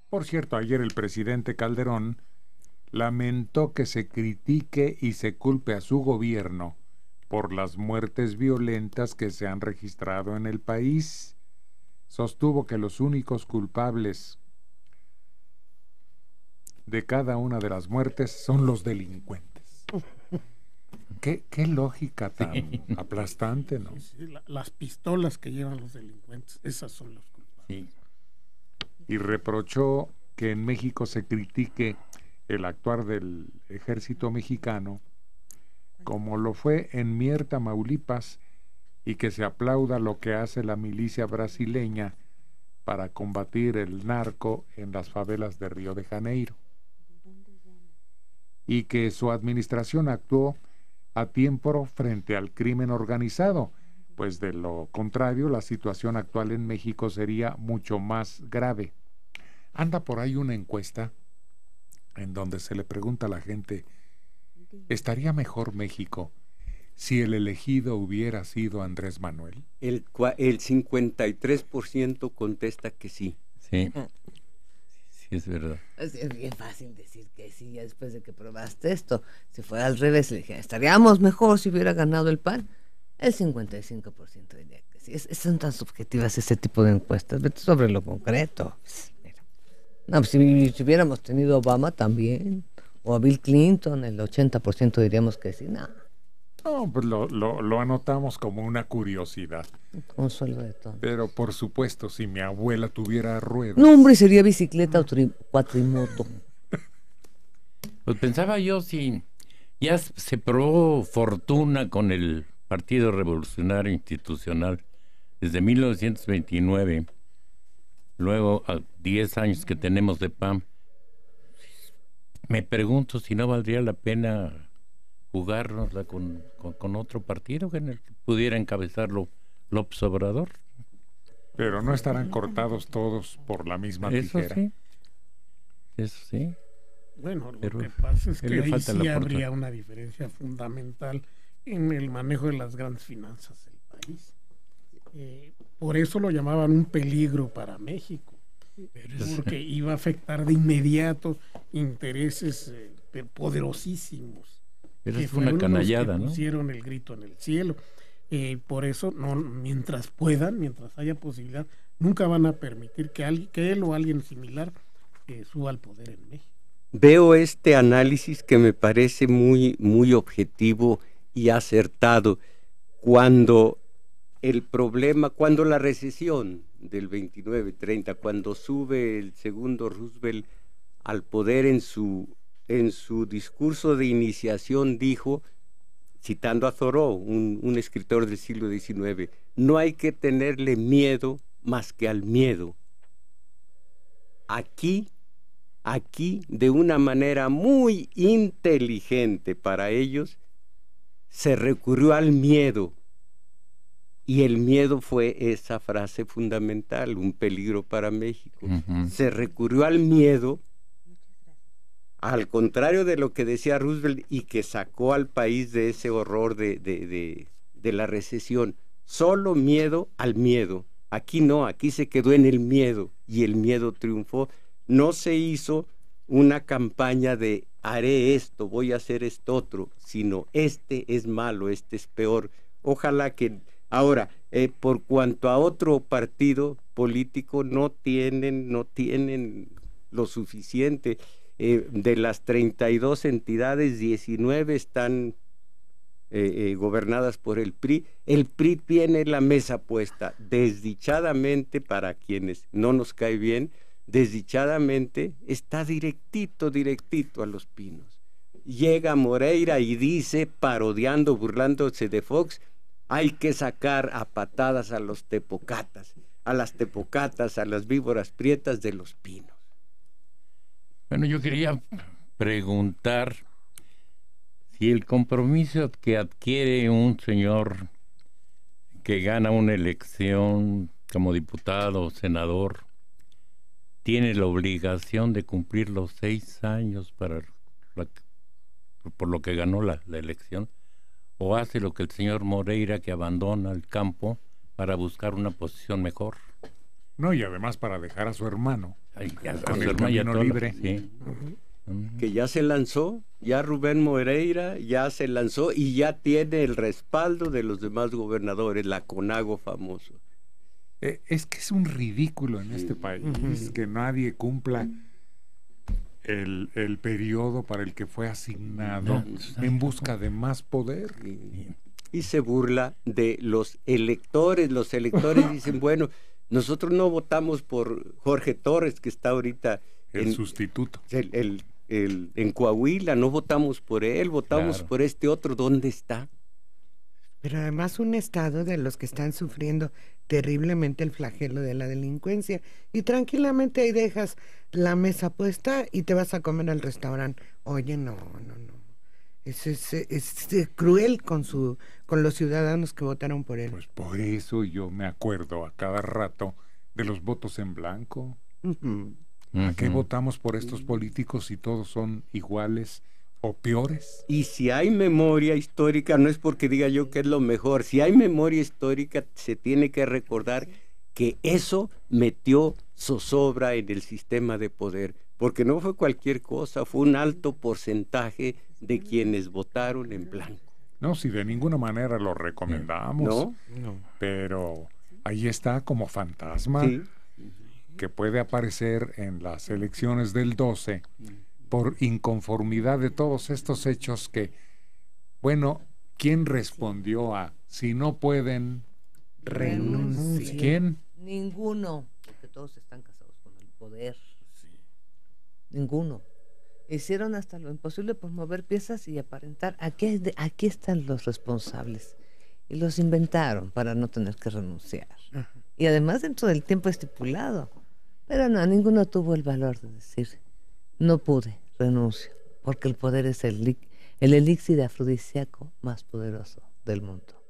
Por cierto, ayer el presidente Calderón lamentó que se critique y se culpe a su gobierno por las muertes violentas que se han registrado en el país. Sostuvo que los únicos culpables de cada una de las muertes son los delincuentes. Qué lógica tan aplastante, ¿no? Sí, las pistolas que llevan los delincuentes, esas son los culpables. Sí. Y reprochó que en México se critique el actuar del ejército mexicano como lo fue en Mier, Tamaulipas, y que se aplauda lo que hace la milicia brasileña para combatir el narco en las favelas de Río de Janeiro, y que su administración actuó a tiempo frente al crimen organizado, pues de lo contrario la situación actual en México sería mucho más grave. Anda por ahí una encuesta en donde se le pregunta a la gente, ¿estaría mejor México si el elegido hubiera sido Andrés Manuel? El 53% contesta que sí. Sí, sí es verdad. Es bien fácil decir que sí, ya después de que probaste esto. Si fuera al revés, le dije, estaríamos mejor si hubiera ganado el PAN. El 55% diría que sí. Son tan subjetivas este tipo de encuestas. Vete sobre lo concreto. Mira. No, pues si hubiéramos tenido Obama también, o a Bill Clinton, el 80% diríamos que sí. No. No, pues lo anotamos como una curiosidad. Consuelo de todo. Pero por supuesto, si mi abuela tuviera ruedas... No, hombre, sería bicicleta o cuatrimoto. Pues pensaba yo si ya se probó fortuna con el Partido Revolucionario Institucional desde 1929, luego a 10 años que tenemos de PAN, me pregunto si no valdría la pena jugárnosla con otro partido que en el que pudiera encabezarlo López Obrador. Pero no estarán cortados todos por la misma tijera. Sí. Eso sí. Bueno, lo Pero que pasa es que le ahí falta sí la habría una diferencia fundamental en el manejo de las grandes finanzas del país. Por eso lo llamaban un peligro para México, porque iba a afectar de inmediato intereses poderosísimos. Pero que es una canallada, que ¿no? pusieron el grito en el cielo. Por eso, no, mientras puedan, mientras haya posibilidad, nunca van a permitir que él o alguien similar suba al poder en México. Veo este análisis que me parece muy, muy objetivo y acertado. Cuando el problema, cuando la recesión del 29-30, cuando sube el segundo Roosevelt al poder, en su discurso de iniciación dijo, citando a Thoreau, un escritor del siglo XIX, no hay que tenerle miedo más que al miedo. Aquí, de una manera muy inteligente para ellos, se recurrió al miedo. Y el miedo fue esa frase fundamental, un peligro para México. Uh-huh. Se recurrió al miedo, al contrario de lo que decía Roosevelt, y que sacó al país de ese horror de la recesión. Solo miedo al miedo. Aquí no, aquí se quedó en el miedo y el miedo triunfó. No se hizo una campaña de haré esto, voy a hacer esto otro, sino este es malo, este es peor. Ojalá que ahora, por cuanto a otro partido político, no tienen lo suficiente. De las 32 entidades, 19 están gobernadas por el PRI. El PRI tiene la mesa puesta, desdichadamente, para quienes no nos cae bien, desdichadamente está directito a Los Pinos. Llega Moreira y dice, parodiando, burlándose de Fox, hay que sacar a patadas a los tepocatas, a las víboras prietas de Los Pinos. Bueno, yo quería preguntar si el compromiso que adquiere un señor que gana una elección como diputado o senador tiene la obligación de cumplir los 6 años por lo que ganó la elección, o hace lo que el señor Moreira, que abandona el campo para buscar una posición mejor. No, y además para dejar a su hermano con el camino libre. Sí. Que ya se lanzó, ya Rubén Moreira ya se lanzó y ya tiene el respaldo de los demás gobernadores, la CONAGO famoso. Es que es un ridículo en este país que nadie cumpla el periodo para el que fue asignado en busca de más poder. Y se burla de los electores. Los electores dicen, bueno, nosotros no votamos por Jorge Torres, que está ahorita el sustituto. En Coahuila, no votamos por él, votamos por este otro. ¿Dónde está? Pero además un estado de los que están sufriendo terriblemente el flagelo de la delincuencia, y tranquilamente ahí dejas la mesa puesta y te vas a comer al restaurante. Oye, no. Es cruel con los ciudadanos que votaron por él. Pues por eso yo me acuerdo a cada rato de los votos en blanco. ¿A qué votamos por estos políticos si todos son iguales o peores? Y si hay memoria histórica, no es porque diga yo que es lo mejor, si hay memoria histórica se tiene que recordar que eso metió zozobra en el sistema de poder, porque no fue cualquier cosa, fue un alto porcentaje de quienes votaron en blanco. No, si de ninguna manera lo recomendamos, no. Pero ahí está como fantasma, que puede aparecer en las elecciones del 12 por inconformidad de todos estos hechos que, bueno, ¿quién respondió a si no pueden renunciar? ¿Quién? Ninguno, porque todos están casados con el poder. Ninguno. Hicieron hasta lo imposible por mover piezas y aparentar. Aquí están los responsables. Y los inventaron para no tener que renunciar. Y además dentro del tiempo estipulado. Pero no, ninguno tuvo el valor de decir, no pude, renuncio, porque el poder es el elixir afrodisíaco más poderoso del mundo.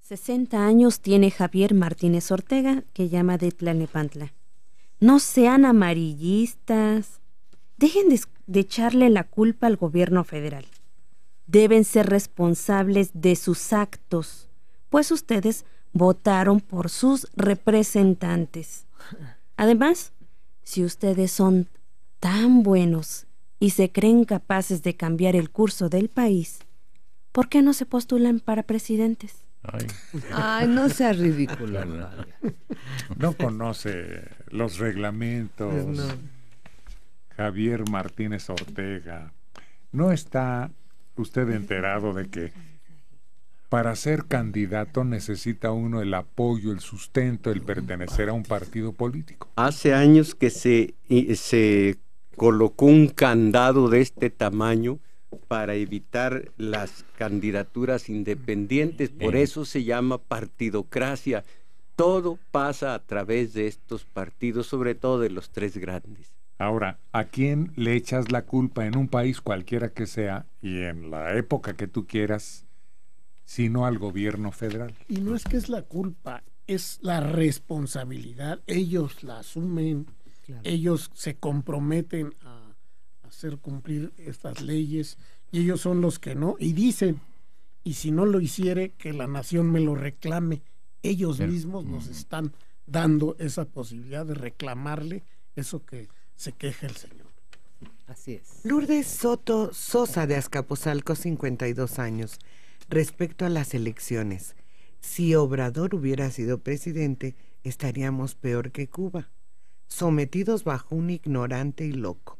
60 años tiene Javier Martínez Ortega, que llama de Tlalnepantla. No sean amarillistas. Dejen de echarle la culpa al gobierno federal. Deben ser responsables de sus actos, pues ustedes votaron por sus representantes. Además, si ustedes son tan buenos y se creen capaces de cambiar el curso del país, ¿por qué no se postulan para presidentes? Ay, no sea ridículo. No conoce los reglamentos. Pues no. Javier Martínez Ortega, ¿no está usted enterado de que para ser candidato necesita uno el apoyo, el sustento, el pertenecer a un partido político? Hace años que se colocó un candado de este tamaño para evitar las candidaturas independientes, por eso se llama partidocracia. Todo pasa a través de estos partidos, sobre todo de los tres grandes. Ahora, ¿a quién le echas la culpa en un país cualquiera que sea y en la época que tú quieras, sino al gobierno federal? Y no es que es la culpa, es la responsabilidad. Ellos la asumen, ellos se comprometen a hacer cumplir estas leyes y ellos son los que no, y dicen, y si no lo hiciere, que la nación me lo reclame. Ellos mismos nos están dando esa posibilidad de reclamarle eso que se queja el señor. Así es. Lourdes Soto Sosa de Azcapotzalco, 52 años. Respecto a las elecciones, si Obrador hubiera sido presidente, estaríamos peor que Cuba, sometidos bajo un ignorante y loco.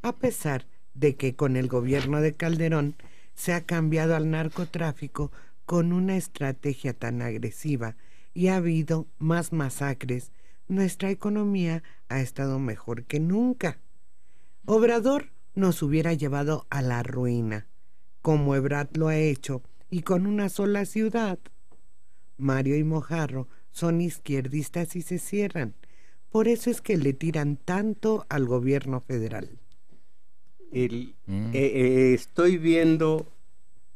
A pesar de que con el gobierno de Calderón se ha cambiado al narcotráfico con una estrategia tan agresiva y ha habido más masacres, nuestra economía ha estado mejor que nunca. Obrador nos hubiera llevado a la ruina, como Ebrard lo ha hecho, y con una sola ciudad. Mario y Mojarro son izquierdistas y se cierran. Por eso es que le tiran tanto al gobierno federal. Estoy viendo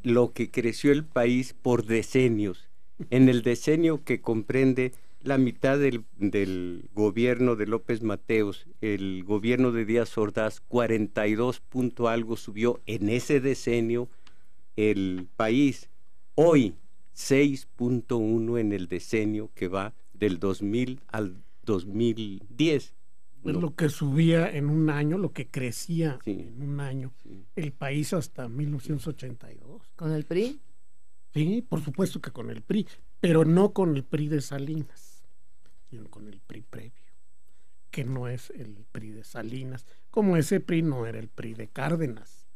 lo que creció el país por decenios. En el decenio que comprende la mitad del gobierno de López Mateos, el gobierno de Díaz Ordaz, 42 punto algo subió en ese decenio el país. Hoy 6.1 en el decenio que va del 2000 al 2010. Es No. lo que subía en un año, lo que crecía Sí. en un año Sí. el país hasta 1982. ¿Con el PRI? Sí, por supuesto que con el PRI, pero no con el PRI de Salinas, sino con el PRI previo, que no es el PRI de Salinas, como ese PRI no era el PRI de Cárdenas.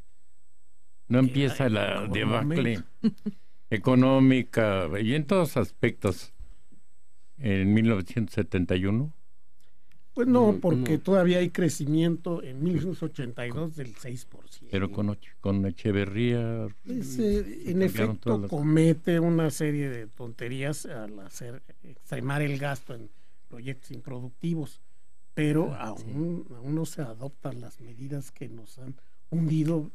No Era empieza el la mejor debacle momento. económica y en todos aspectos en 1971. Pues no, No, porque no. todavía hay crecimiento en 1982 del 6%. Pero con Echeverría Pues, se en cambiaron efecto, todas las- comete una serie de tonterías al extremar el gasto en proyectos improductivos, pero aún no se adoptan las medidas que nos han hundido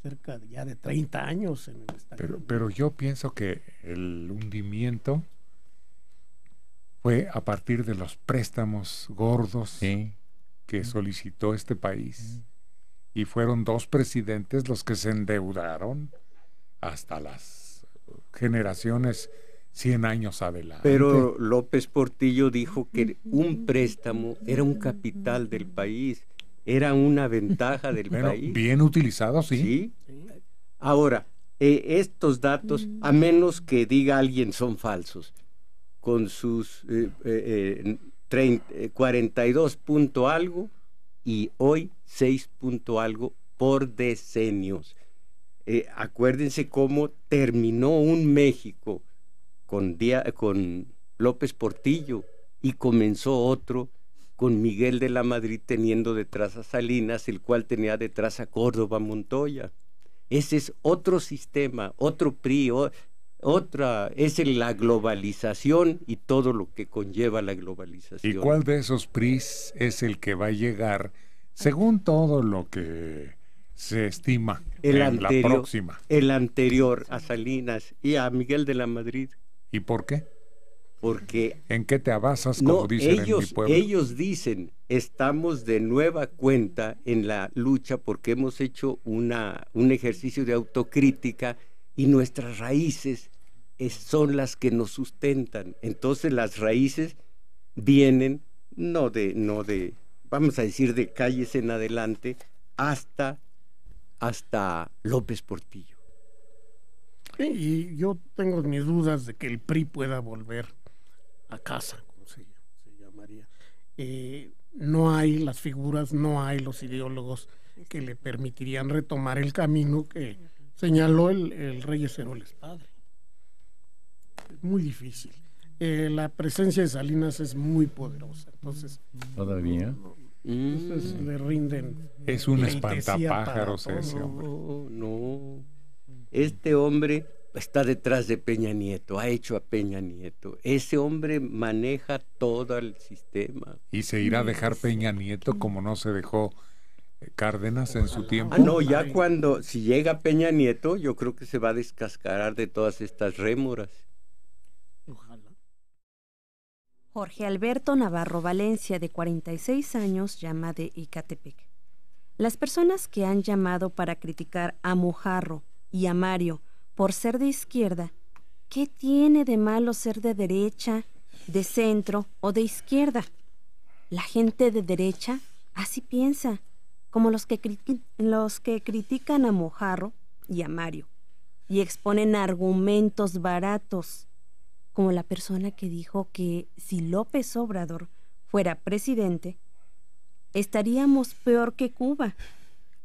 cerca ya de 30 años en el estancamiento. Pero yo pienso que el hundimiento fue a partir de los préstamos gordos Sí. que solicitó este país. Y fueron 2 presidentes los que se endeudaron hasta las generaciones 100 años adelante. Pero López Portillo dijo que un préstamo era un capital del país, era una ventaja del Bueno, país. bien utilizado, sí. ¿Sí? Ahora, estos datos, a menos que diga alguien son falsos, con sus 42 punto algo y hoy 6 punto algo por decenios. Acuérdense cómo terminó un México con López Portillo y comenzó otro con Miguel de la Madrid teniendo detrás a Salinas, el cual tenía detrás a Córdoba Montoya. Ese es otro sistema, otro PRI, es la globalización y todo lo que conlleva la globalización. ¿Y cuál de esos PRIs es el que va a llegar, según todo lo que se estima, en la próxima? El anterior a Salinas y a Miguel de la Madrid. ¿Y por qué? Porque ¿En qué te abasas, como dicen en mi pueblo? ellos dicen, estamos de nueva cuenta en la lucha porque hemos hecho un ejercicio de autocrítica y nuestras raíces son las que nos sustentan. Entonces las raíces vienen no de vamos a decir de calles en adelante hasta López Portillo. Sí, y yo tengo mis dudas de que el PRI pueda volver a casa, como se llamaría. No hay las figuras, no hay los ideólogos que le permitirían retomar el camino que señaló el Reyes Heroles padre. Es muy difícil. La presencia de Salinas es muy poderosa, entonces Todavía. entonces le rinden. Es un pleitesía espantapájaros para todo. ese hombre. No. Este hombre está detrás de Peña Nieto, ha hecho a Peña Nieto. Ese hombre maneja todo el sistema. Y se irá a dejar Peña Nieto como no se dejó Cárdenas en su tiempo. No, ya si llega Peña Nieto, yo creo que se va a descascarar de todas estas rémoras. Ojalá. Jorge Alberto Navarro Valencia, de 46 años, llama de Ecatepec. Las personas que han llamado para criticar a Mojarro y a Mario por ser de izquierda, ¿qué tiene de malo ser de derecha, de centro o de izquierda? La gente de derecha así piensa, como los que critican a Mojarro y a Mario, y exponen argumentos baratos, como la persona que dijo que si López Obrador fuera presidente, estaríamos peor que Cuba.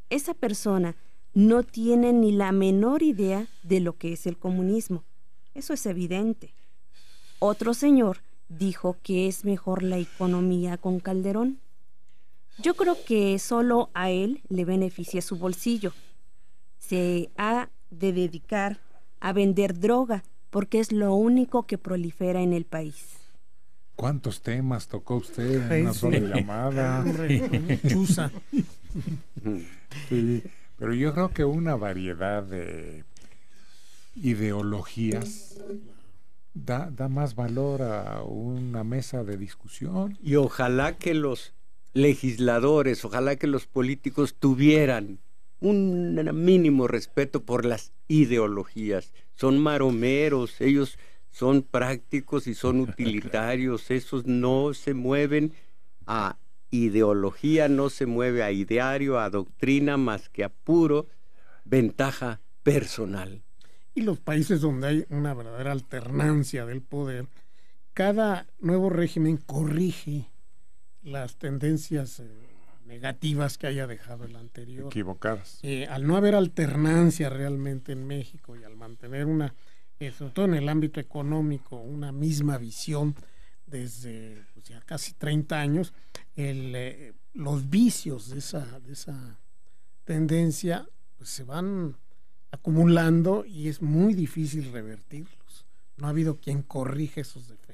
Esa persona no tiene ni la menor idea de lo que es el comunismo. Eso es evidente. Otro señor dijo que es mejor la economía con Calderón. Yo creo que solo a él le beneficia su bolsillo. Se ha de dedicar a vender droga porque es lo único que prolifera en el país. ¿Cuántos temas tocó usted Ay, en una sí. sola llamada? Hombre, chuza. Sí, pero yo creo que una variedad de ideologías da más valor a una mesa de discusión. Y ojalá que los legisladores, ojalá que los políticos tuvieran un mínimo respeto por las ideologías. Son maromeros, ellos son prácticos y son utilitarios, esos no se mueven a ideología, no se mueve a ideario, a doctrina, más que a puro ventaja personal. Y los países donde hay una verdadera alternancia del poder, cada nuevo régimen corrige las tendencias negativas que haya dejado el anterior. Equivocadas. Al no haber alternancia realmente en México y al mantener una, sobre todo en el ámbito económico, una misma visión desde pues, ya casi 30 años, los vicios de esa tendencia pues, se van acumulando y es muy difícil revertirlos. No ha habido quien corrija esos defectos.